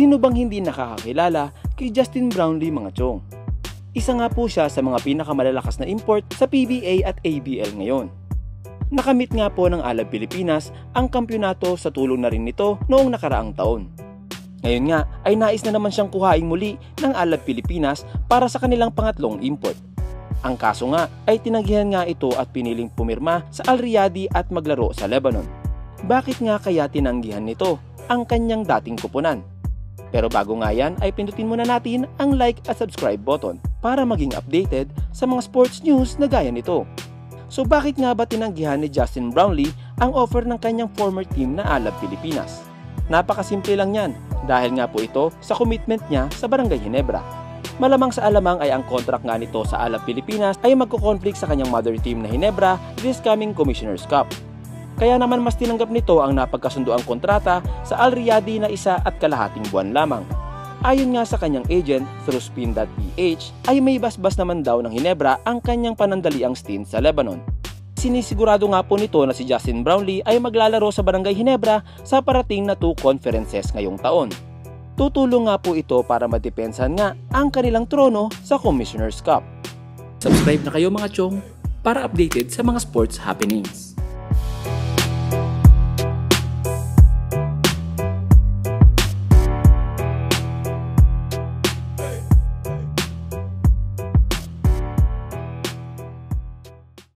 Sino bang hindi nakakakilala kay Justin Brownlee mga chong? Isa nga po siya sa mga pinakamalalakas na import sa PBA at ABL ngayon. Nakamit nga po ng Alab Pilipinas ang kampyonato sa tulong na rin nito noong nakaraang taon. Ngayon nga ay nais na naman siyang kuhaing muli ng Alab Pilipinas para sa kanilang pangatlong import. Ang kaso nga ay tinanggihan nga ito at piniling pumirma sa Al Riyadi at maglaro sa Lebanon. Bakit nga kaya tinanggihan nito ang kanyang dating kupunan? Pero bago nga yan ay pindutin muna natin ang like at subscribe button para maging updated sa mga sports news na gaya nito. So bakit nga ba tinanggihan ni Justin Brownlee ang offer ng kanyang former team na Alab Pilipinas? Napakasimple lang yan dahil nga po ito sa commitment niya sa Barangay Ginebra. Malamang sa alamang ay ang contract nga nito sa Alab Pilipinas ay magko-conflict sa kanyang mother team na Ginebra this coming Commissioner's Cup. Kaya naman mas tinanggap nito ang napagkasunduang kontrata sa Al Riyadi na 1.5 buwan lamang. Ayon nga sa kanyang agent through spin.ph ay may basbas naman daw ng Ginebra ang kanyang panandaliang stint sa Lebanon. Sinisigurado nga po nito na si Justin Brownlee ay maglalaro sa Barangay Ginebra sa parating na 2 conferences ngayong taon. Tutulong nga po ito para madepensahan nga ang kanilang trono sa Commissioner's Cup. Subscribe na kayo mga chong para updated sa mga sports happenings.